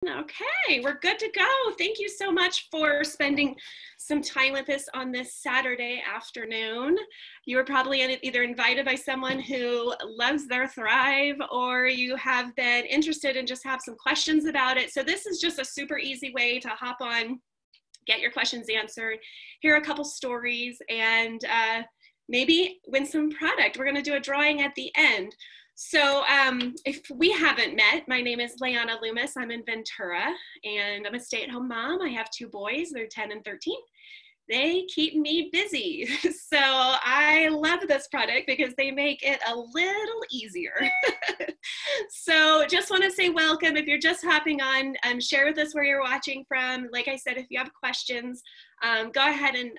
Okay, we're good to go. Thank you so much for spending some time with us on this Saturday afternoon. You were probably either invited by someone who loves their Thrive, or you have been interested and just have some questions about it. So this is just a super easy way to hop on, get your questions answered, hear a couple stories, and maybe win some product. We're going to do a drawing at the end. So if we haven't met, my name is Leahna Loomis. I'm in Ventura, and I'm a stay-at-home mom. I have two boys. They're 10 and 13. They keep me busy. So I love this product because they make it a little easier. So just want to say welcome. If you're just hopping on, share with us where you're watching from. Like I said, if you have questions, go ahead and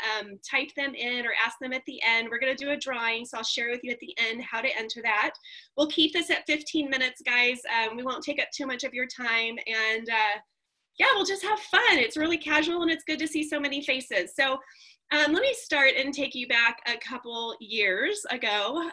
type them in or ask them at the end. We're going to do a drawing, so I'll share with you at the end how to enter that. We'll keep this at 15 minutes, guys. We won't take up too much of your time, and yeah, we'll just have fun. It's really casual, and it's good to see so many faces. So let me start and take you back a couple years ago.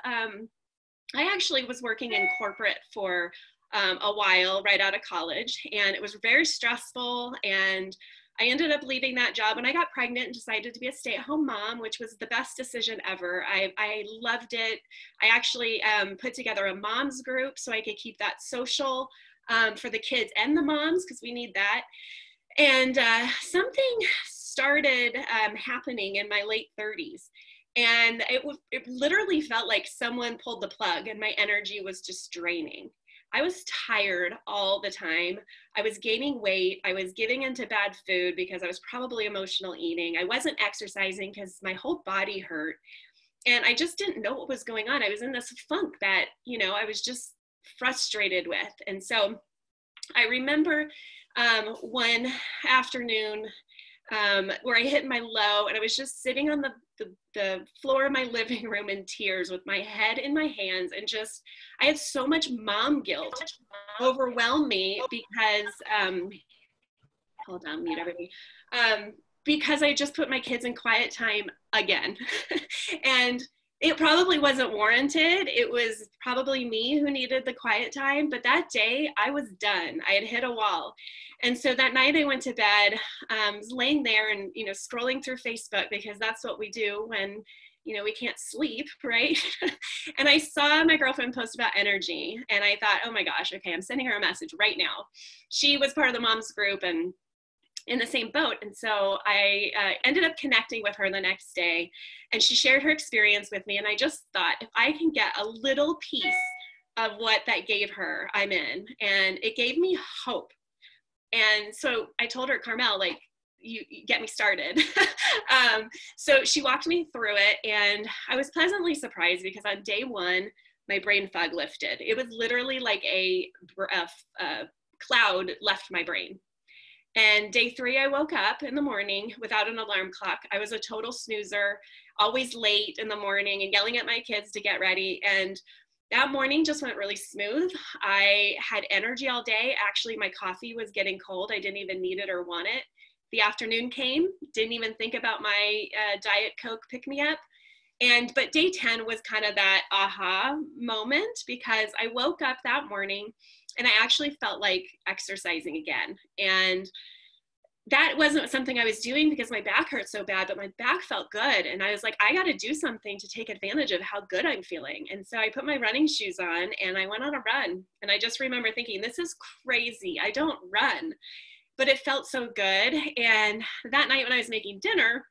I actually was working in corporate for a while right out of college, and it was very stressful, and I ended up leaving that job when I got pregnant and decided to be a stay-at-home mom, which was the best decision ever. I loved it. I actually put together a mom's group so I could keep that social for the kids and the moms, because we need that. And something started happening in my late 30s. And it literally felt like someone pulled the plug, and my energy was just draining. I was tired all the time. I was gaining weight. I was giving into bad food because I was probably emotional eating. I wasn't exercising because my whole body hurt. And I just didn't know what was going on. I was in this funk that, I was just frustrated with. And so I remember one afternoon where I hit my low, and I was just sitting on the floor of my living room in tears with my head in my hands, and just, I had so much mom guilt overwhelm me because, hold on, mute everybody, because I just put my kids in quiet time again. And it probably wasn't warranted. It was probably me who needed the quiet time, but that day I was done. I had hit a wall. And so that night I went to bed, was laying there and, scrolling through Facebook, because that's what we do when, we can't sleep, right? And I saw my girlfriend post about energy, and I thought, oh my gosh, okay, I'm sending her a message right now. She was part of the mom's group and in the same boat. And so I ended up connecting with her the next day, and she shared her experience with me. And I just thought, if I can get a little piece of what that gave her, I'm in. And it gave me hope. And so I told her, Carmel, like, you get me started. So she walked me through it, and I was pleasantly surprised because on day one, my brain fog lifted. It was literally like a cloud left my brain. And day 3, I woke up in the morning without an alarm clock. I was a total snoozer, always late in the morning and yelling at my kids to get ready. And that morning just went really smooth. I had energy all day. Actually, my coffee was getting cold. I didn't even need it or want it. The afternoon came, didn't even think about my Diet Coke pick-me-up. But day 10 was kind of that aha moment, because I woke up that morning and I actually felt like exercising again. And that wasn't something I was doing because my back hurt so bad, but my back felt good. And I was like, I got to do something to take advantage of how good I'm feeling. And so I put my running shoes on and I went on a run. And I just remember thinking, this is crazy. I don't run, but it felt so good. And that night when I was making dinner,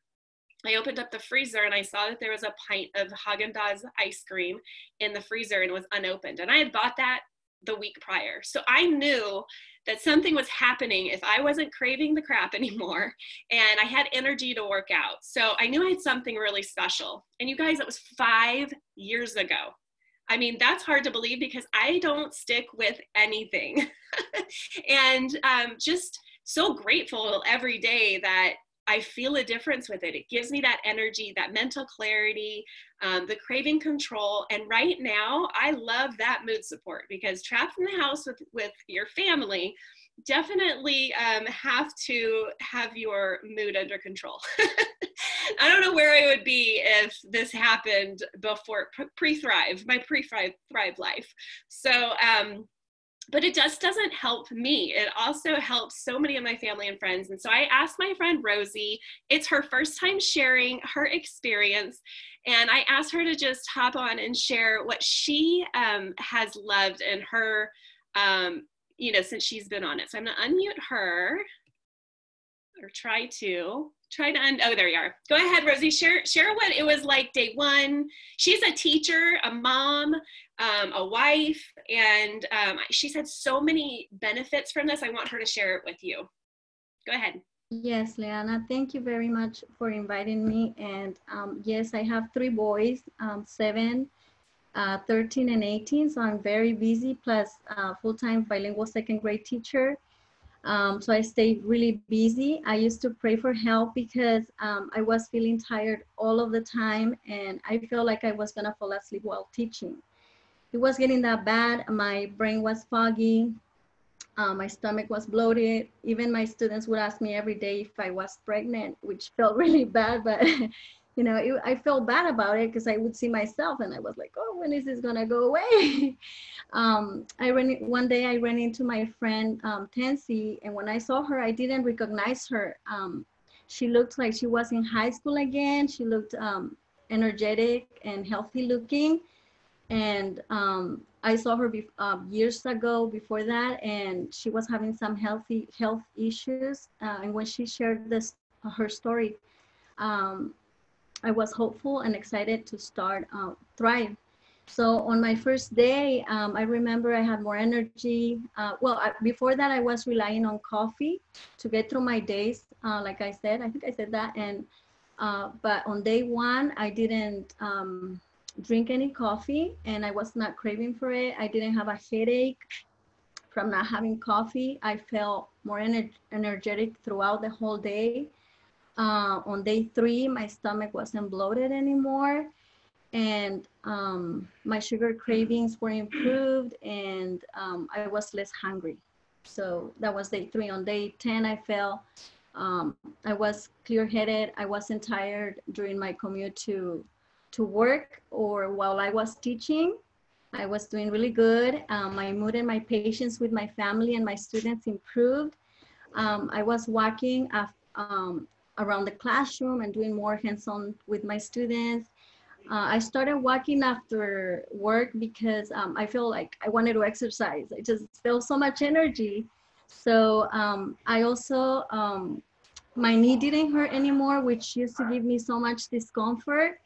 I opened up the freezer and I saw that there was a pint of Haagen-Dazs ice cream in the freezer, and it was unopened. And I had bought that the week prior. So I knew that something was happening if I wasn't craving the crap anymore, and I had energy to work out. So I knew I had something really special. And you guys, it was 5 years ago. I mean, that's hard to believe because I don't stick with anything. And just so grateful every day that I feel a difference with it. It gives me that energy, that mental clarity, the craving control. And right now, I love that mood support, because trapped in the house with your family, definitely have to have your mood under control. I don't know where I would be if this happened before pre-Thrive, my pre-Thrive life. So but it just doesn't help me. It also helps so many of my family and friends. And so I asked my friend Rosy, it's her first time sharing her experience. And I asked her to just hop on and share what she has loved in her, since she's been on it. So I'm gonna unmute her, or oh, there you are. Go ahead, Rosy, share what it was like day one. She's a teacher, a mom, a wife, and she's had so many benefits from this. I want her to share it with you. Go ahead. Yes, Leahna, thank you very much for inviting me. And yes, I have 3 boys, 7, 13, and 18. So I'm very busy, plus full-time bilingual second grade teacher. So I stayed really busy. I used to pray for help because I was feeling tired all of the time, and I felt like I was gonna fall asleep while teaching. It was getting that bad. My brain was foggy. My stomach was bloated. Even my students would ask me every day if I was pregnant, which felt really bad, but I felt bad about it because I would see myself and I was like, oh, when is this gonna go away? One day I ran into my friend Tansy, and when I saw her, I didn't recognize her. She looked like she was in high school again. She looked energetic and healthy looking. And I saw her years ago before that, and she was having some health issues. And when she shared her story, I was hopeful and excited to start Thrive. So on my first day, I remember I had more energy. Before that, I was relying on coffee to get through my days. Like I said, I think I said that. And but on day one, I didn't drink any coffee, and I was not craving for it. I didn't have a headache from not having coffee. I felt more energetic throughout the whole day. On day 3, my stomach wasn't bloated anymore, and my sugar cravings were improved, and I was less hungry. So that was day 3. On day 10, I felt I was clear-headed. I wasn't tired during my commute to work or while I was teaching. I was doing really good. My mood and my patience with my family and my students improved. I was walking around the classroom and doing more hands-on with my students. I started walking after work because I feel like I wanted to exercise. I just felt so much energy. So I also, my knee didn't hurt anymore, which used to give me so much discomfort.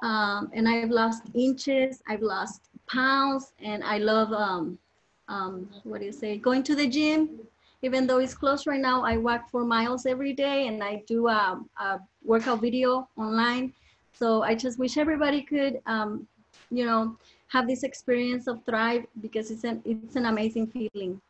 And I've lost inches, I've lost pounds, and I love, going to the gym. Even though it's closed right now, I walk 4 miles every day, and I do a workout video online. So I just wish everybody could, have this experience of Thrive, because it's an amazing feeling.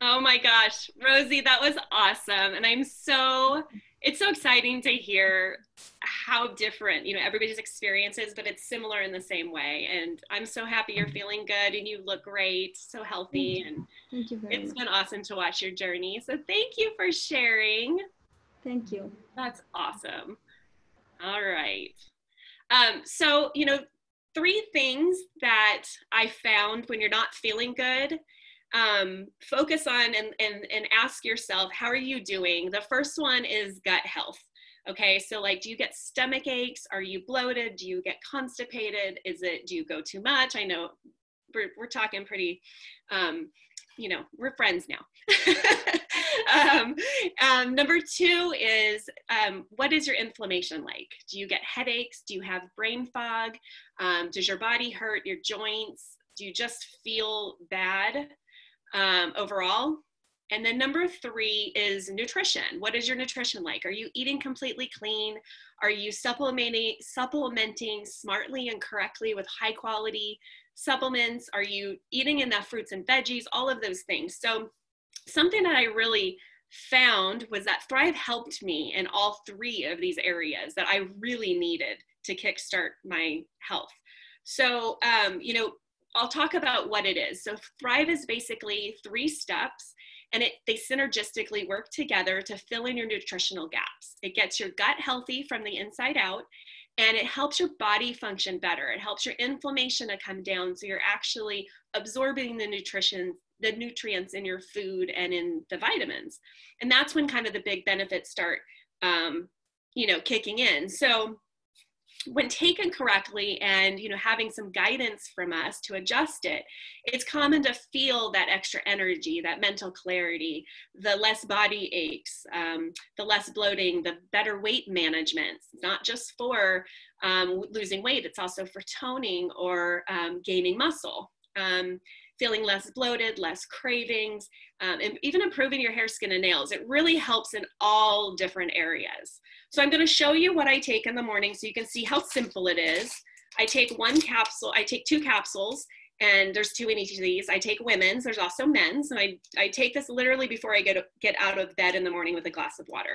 Oh my gosh, Rosy, that was awesome. And it's so exciting to hear how different, everybody's experiences, but it's similar in the same way. And I'm so happy you're feeling good and you look great, so healthy. And thank you very much. Been awesome to watch your journey. So thank you for sharing. Thank you. That's awesome. All right. So, 3 things that I found when you're not feeling good, focus on and ask yourself, how are you doing? The first one is gut health. Okay, so do you get stomach aches? Are you bloated? Do you get constipated? Do you go too much? I know we're talking pretty, we're friends now. Number 2 is, what is your inflammation like? Do you get headaches? Do you have brain fog? Does your body hurt, your joints? Do you just feel bad overall? And then number 3 is nutrition. What is your nutrition like? Are you eating completely clean? Are you supplementing smartly and correctly with high quality supplements? Are you eating enough fruits and veggies? All of those things. So something that I really found was that Thrive helped me in all 3 of these areas that I really needed to kickstart my health. So, I'll talk about what it is. So Thrive is basically 3 steps, and they synergistically work together to fill in your nutritional gaps. It gets your gut healthy from the inside out. and it helps your body function better. It helps your inflammation to come down, so you're actually absorbing the nutrients in your food and in the vitamins. And that's when kind of the big benefits start, kicking in. So when taken correctly and, having some guidance from us to adjust it, it's common to feel that extra energy, that mental clarity, the less body aches, the less bloating, the better weight management. It's not just for losing weight, it's also for toning or gaining muscle. Feeling less bloated, less cravings, and even improving your hair, skin, and nails. It really helps in all different areas. So I'm going to show you what I take in the morning so you can see how simple it is. I take two capsules, and there's 2 in each of these. I take women's, there's also men's, and I take this literally before I get out of bed in the morning with a glass of water.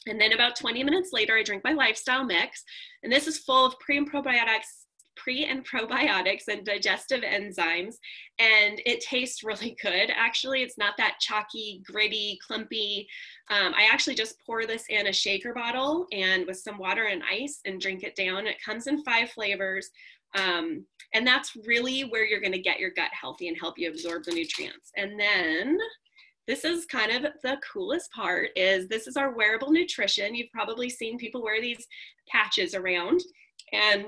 And then about 20 minutes later, I drink my lifestyle mix, and this is full of pre and probiotics and digestive enzymes, and it tastes really good. Actually, it's not that chalky, gritty, clumpy. I actually just pour this in a shaker bottle and with some water and ice and drink it down. It comes in 5 flavors, and that's really where you're going to get your gut healthy and help you absorb the nutrients. And then this is kind of the coolest part, is this is our wearable nutrition. You've probably seen people wear these patches around, and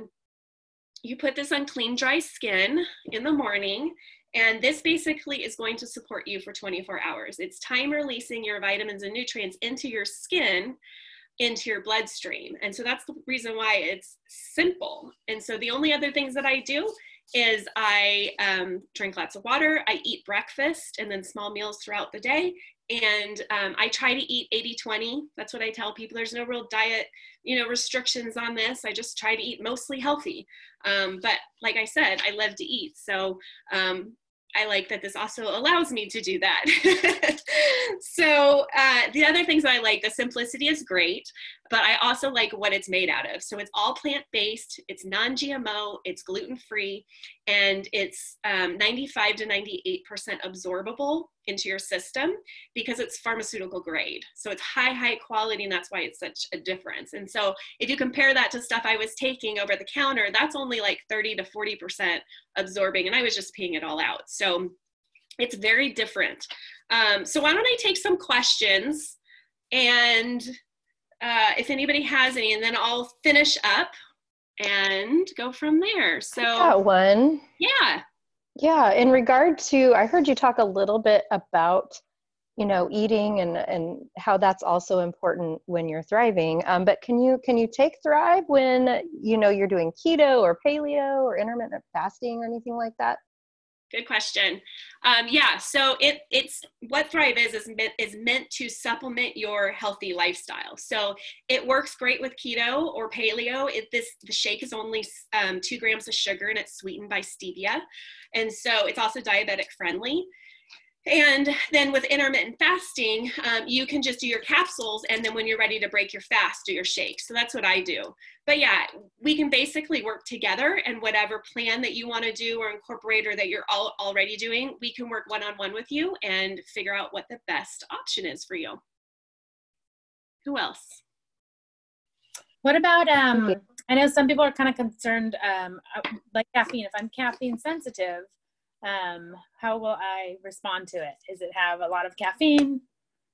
you put this on clean, dry skin in the morning, and this basically is going to support you for 24 hours. It's time releasing your vitamins and nutrients into your skin, into your bloodstream. And so that's the reason why it's simple. And so the only other things that I do is I drink lots of water, I eat breakfast and then small meals throughout the day. And I try to eat 80-20. That's what I tell people. There's no real diet, restrictions on this. I just try to eat mostly healthy. But like I said, I love to eat. So I like that this also allows me to do that. So the other things that I like, the simplicity is great, but I also like what it's made out of. So it's all plant-based, it's non-GMO, it's gluten-free, and it's 95 to 98% absorbable into your system because it's pharmaceutical grade. So it's high quality, and that's why it's such a difference. And so if you compare that to stuff I was taking over the counter, that's only like 30 to 40% absorbing, and I was just peeing it all out. So it's very different. So why don't I take some questions, and if anybody has any, and then I'll finish up and go from there. So I got one. Yeah. In regard to, I heard you talk a little bit about, eating and how that's also important when you're thriving. But can you take Thrive when, you're doing keto or paleo or intermittent fasting or anything like that? Good question. So it's what Thrive is meant to supplement your healthy lifestyle. So it works great with keto or paleo. The shake is only 2 grams of sugar, and it's sweetened by stevia. And so it's also diabetic friendly. And then with intermittent fasting, you can just do your capsules, and then when you're ready to break your fast, do your shake. So that's what I do. But yeah, we can basically work together, and whatever plan that you want to do or incorporate or that you're already doing, we can work one-on-one with you and figure out what the best option is for you. Who else? What about, I know some people are kind of concerned, like caffeine. If I'm caffeine sensitive, how will I respond to it? Does it have a lot of caffeine,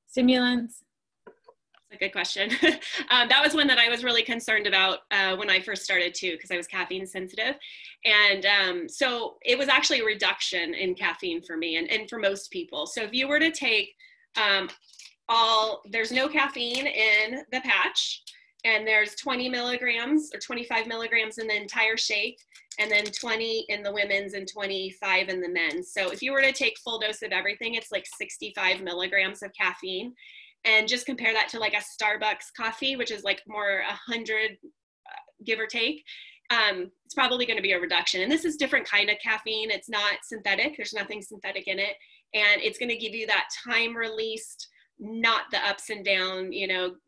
stimulants? That's a good question. That was one that I was really concerned about when I first started too, because I was caffeine sensitive. And so it was actually a reduction in caffeine for me and for most people. So if you were to take there's no caffeine in the patch, and there's 20 milligrams or 25 milligrams in the entire shake, and then 20 in the women's and 25 in the men's. So if you were to take full dose of everything, it's like 65 milligrams of caffeine. And just compare that to like a Starbucks coffee, which is like more 100, give or take. It's probably going to be a reduction. And this is different kind of caffeine. It's not synthetic. There's nothing synthetic in it. And it's going to give you that time released, not the ups and down,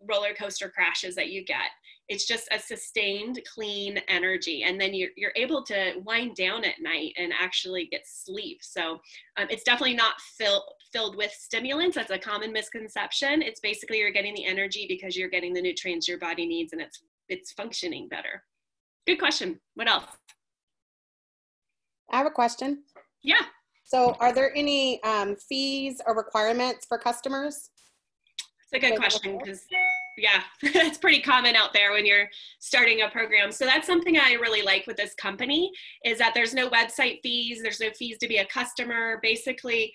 roller coaster crashes that you get. It's just a sustained, clean energy. And then you're able to wind down at night and actually get sleep. So it's definitely not filled with stimulants. That's a common misconception. It's basically you're getting the energy because you're getting the nutrients your body needs, and it's it's functioning better. Good question. What else? I have a question. Yeah. So are there any fees or requirements for customers? It's a good question because, yeah, it's pretty common out there when you're starting a program. So that's something I really like with this company is that there's no website fees. There's no fees to be a customer. Basically,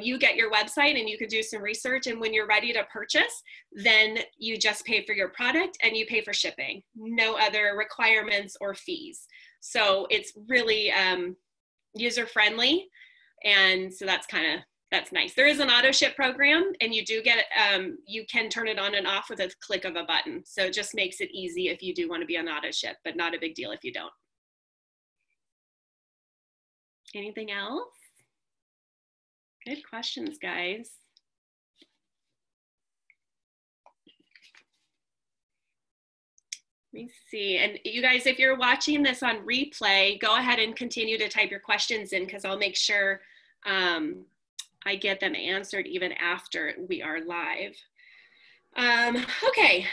you get your website and you can do some research. And when you're ready to purchase, then you just pay for your product and you pay for shipping. No other requirements or fees. So it's really user-friendly. And so that's nice. There is an auto ship program and you do get, you can turn it on and off with a click of a button. So it just makes it easy if you do want to be on auto ship, but not a big deal if you don't. Anything else? Good questions, guys. Let me see. And you guys, if you're watching this on replay, go ahead and continue to type your questions in because I'll make sure I get them answered even after we are live. Okay,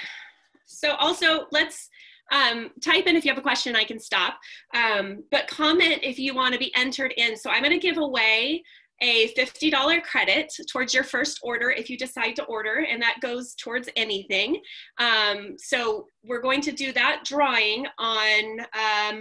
so also let's type in if you have a question, I can stop, but comment if you want to be entered in. So I'm going to give away a $50 credit towards your first order if you decide to order, and that goes towards anything. So we're going to do that drawing on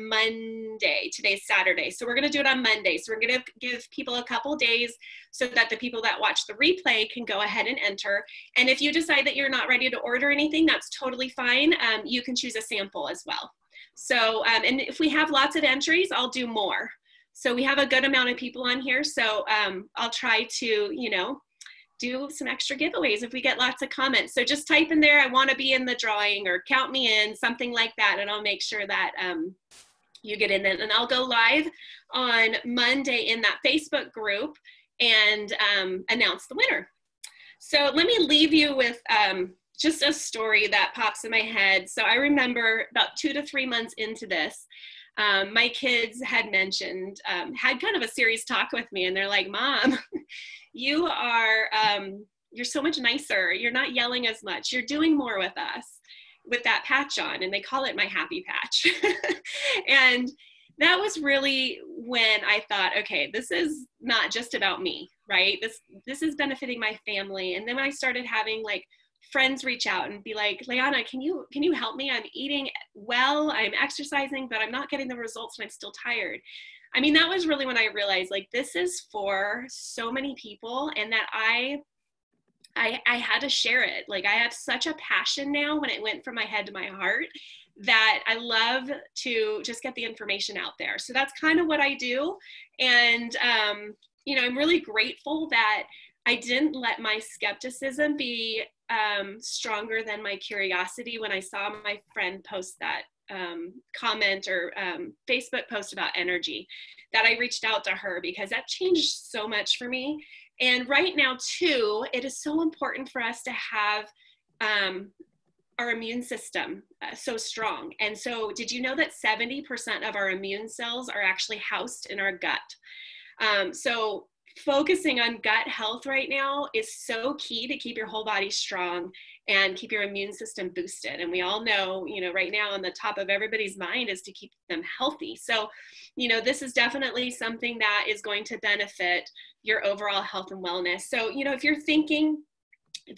Monday. Today's Saturday, so we're going to do it on Monday. So we're going to give people a couple days so that the people that watch the replay can go ahead and enter. And if you decide that you're not ready to order anything, that's totally fine. You can choose a sample as well. So, and if we have lots of entries, I'll do more. So we have a good amount of people on here. So I'll try to, do some extra giveaways if we get lots of comments. So just type in there, I want to be in the drawing or count me in, something like that. And I'll make sure that you get in there. And I'll go live on Monday in that Facebook group and announce the winner. So let me leave you with just a story that pops in my head. So I remember about 2 to 3 months into this, my kids had mentioned, had kind of a serious talk with me, and they're like, Mom, you are, you're so much nicer. You're not yelling as much. You're doing more with us with that patch on. And they call it my happy patch. And that was really when I thought, okay, this is not just about me, right? This is benefiting my family. And then when I started having like friends reach out and be like, Leahna, can you help me? I'm eating well, I'm exercising, but I'm not getting the results and I'm still tired. I mean, that was really when I realized like, this is for so many people and that I had to share it. Like I have such a passion now when it went from my head to my heart that I love to just get the information out there. So that's kind of what I do. And, I'm really grateful that I didn't let my skepticism be stronger than my curiosity when I saw my friend post that comment or Facebook post about energy, that I reached out to her because that changed so much for me. And right now too, it is so important for us to have our immune system so strong. And so did you know that 70% of our immune cells are actually housed in our gut? So focusing on gut health right now is so key to keep your whole body strong and keep your immune system boosted. And we all know, right now on the top of everybody's mind is to keep them healthy. So, this is definitely something that is going to benefit your overall health and wellness. So, if you're thinking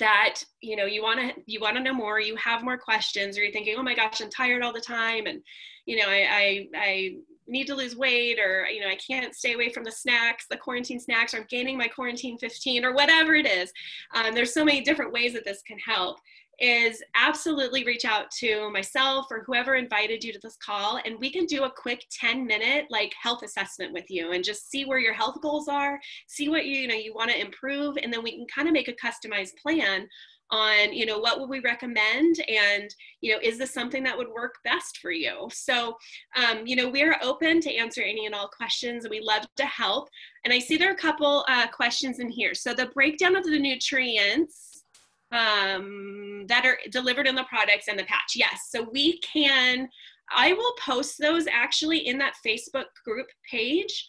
that, you want to know more, you have more questions, or you're thinking, oh my gosh, I'm tired all the time. And, I need to lose weight, or, I can't stay away from the snacks, the quarantine snacks, or I'm gaining my quarantine 15 or whatever it is. There's so many different ways that this can help. Is absolutely reach out to myself or whoever invited you to this call, and we can do a quick 10-minute like health assessment with you and just see where your health goals are, see what you want to improve, and then we can kind of make a customized plan on what would we recommend, and is this something that would work best for you. So we're open to answer any and all questions, and we love to help. And I see there are a couple questions in here. So the breakdown of the nutrients that are delivered in the products and the patch. Yes, so I will post those actually in that Facebook group page.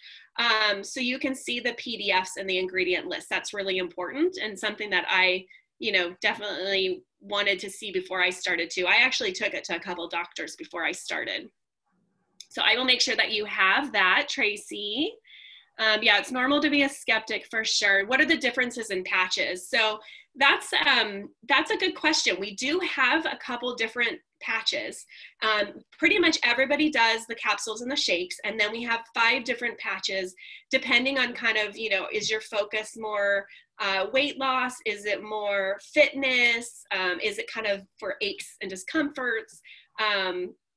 So you can see the PDFs and the ingredient list. That's really important and something that I you know, definitely wanted to see before I started to. I actually took it to a couple doctors before I started. So I will make sure that you have that, Tracy. Yeah, it's normal to be a skeptic for sure. What are the differences in patches? So that's a good question. We do have a couple different patches. Pretty much everybody does the capsules and the shakes, and then we have 5 different patches depending on kind of, you know, is your focus more weight loss? Is it more fitness? Is it kind of for aches and discomforts?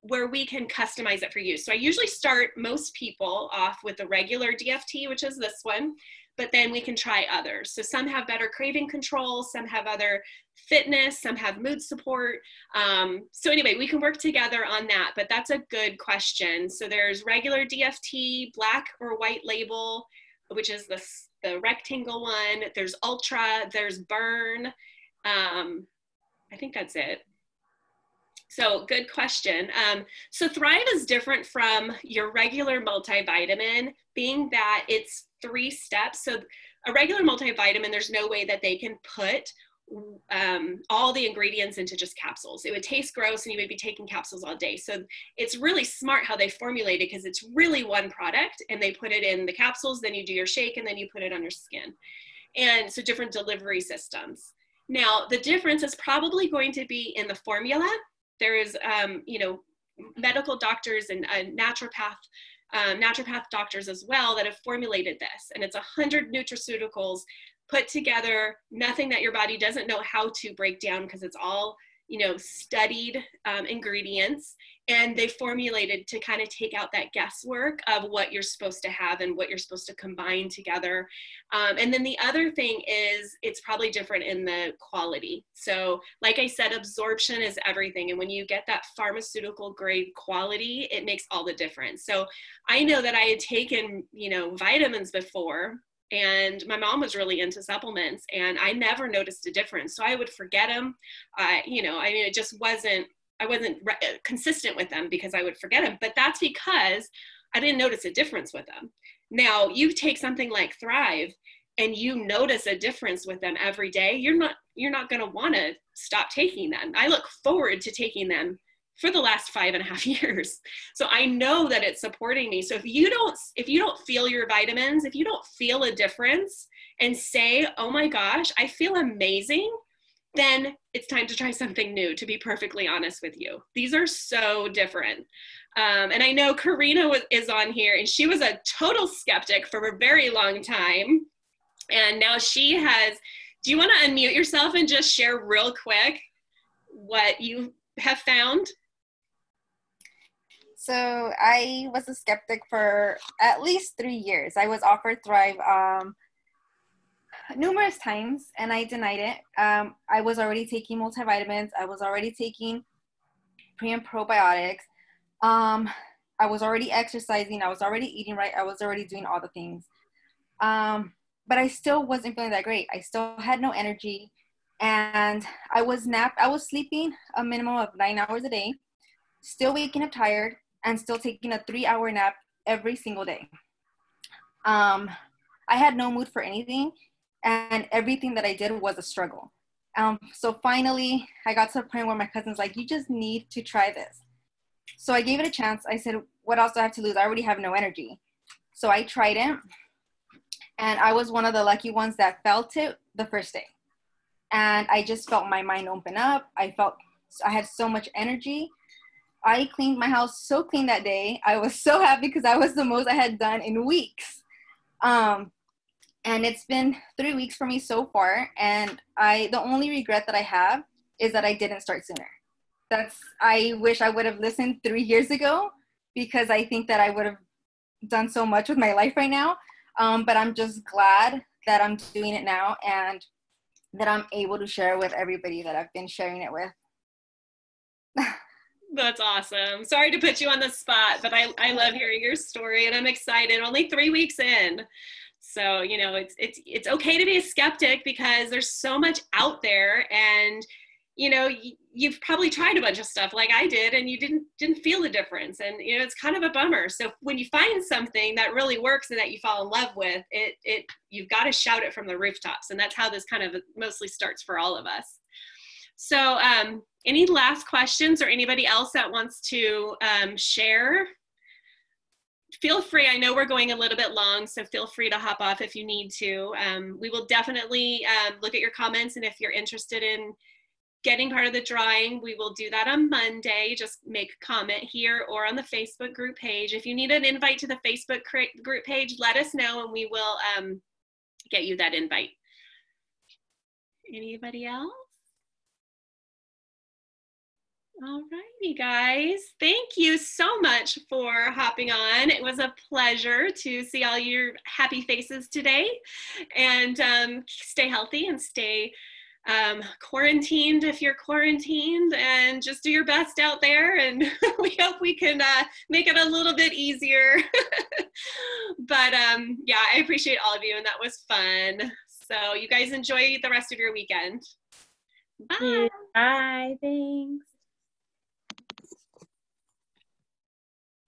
Where we can customize it for you. So I usually start most people off with the regular DFT, which is this one, but then we can try others. So some have better craving control, some have other fitness, some have mood support. So anyway, we can work together on that, but that's a good question. So there's regular DFT, black or white label, which is the rectangle one. There's ultra, there's burn. I think that's it. So good question. So Thrive is different from your regular multivitamin, being that it's 3 steps. So a regular multivitamin, there's no way that they can put all the ingredients into just capsules. It would taste gross and you would be taking capsules all day. So it's really smart how they formulate it, because it's really one product and they put it in the capsules, then you do your shake and then you put it on your skin. And so different delivery systems. Now, the difference is probably going to be in the formula. There is, you know, medical doctors and naturopath doctors as well that have formulated this. And it's 100 nutraceuticals put together, nothing that your body doesn't know how to break down, because it's all, you know, studied ingredients. And they formulated to kind of take out that guesswork of what you're supposed to have and what you're supposed to combine together. And then the other thing is it's probably different in the quality. So like I said, absorption is everything. And when you get that pharmaceutical grade quality, it makes all the difference. So I know that I had taken, you know, vitamins before, and my mom was really into supplements, and I never noticed a difference. So I would forget them. You know, I mean, it just wasn't, I wasn't consistent with them because I would forget them, but that's because I didn't notice a difference with them. Now you take something like Thrive and you notice a difference with them every day, you're not going to want to stop taking them. I look forward to taking them for the last 5.5 years. So I know that it's supporting me. So if you don't feel your vitamins, if you don't feel a difference and say, oh my gosh, I feel amazing, then it's time to try something new, to be perfectly honest with you. These are so different. And I know Korina is on here, and she was a total skeptic for a very long time. And now she has, do you want to unmute yourself and just share real quick what you have found? So I was a skeptic for at least 3 years. I was offered Thrive numerous times and I denied it. I was already taking multivitamins. I was already taking pre and probiotics. I was already exercising. I was already eating right. I was already doing all the things. But I still wasn't feeling that great. I still had no energy, and I was sleeping a minimum of 9 hours a day, still waking up tired, and still taking a 3-hour nap every single day. I had no mood for anything, and everything that I did was a struggle. So finally, I got to a point where my cousin's like, you just need to try this. So I gave it a chance. I said, what else do I have to lose? I already have no energy. So I tried it, and I was one of the lucky ones that felt it the first day. And I just felt my mind open up. I had so much energy. I cleaned my house so clean that day. I was so happy because that was the most I had done in weeks. And it's been 3 weeks for me so far. And the only regret that I have is that I didn't start sooner. I wish I would have listened 3 years ago, because I think that I would have done so much with my life right now. But I'm just glad that I'm doing it now and that I'm able to share with everybody that I've been sharing it with. That's awesome. Sorry to put you on the spot, but I love hearing your story, and I'm excited. Only 3 weeks in. So, you know, it's okay to be a skeptic because there's so much out there, and, you know, you've probably tried a bunch of stuff like I did, and you didn't feel the difference. And, you know, it's kind of a bummer. So when you find something that really works and that you fall in love with, you've got to shout it from the rooftops. And that's how this kind of mostly starts for all of us. So any last questions, or anybody else that wants to share? Feel free. I know we're going a little bit long, so feel free to hop off if you need to. We will definitely look at your comments, and if you're interested in getting part of the drawing, we will do that on Monday. Just make a comment here or on the Facebook group page. If you need an invite to the Facebook group page, let us know, and we will get you that invite. Anybody else? All righty, guys. Thank you so much for hopping on. It was a pleasure to see all your happy faces today. And stay healthy and stay quarantined if you're quarantined, and just do your best out there. And we hope we can make it a little bit easier. But yeah, I appreciate all of you, and that was fun. So you guys enjoy the rest of your weekend. Bye. Bye. Thanks.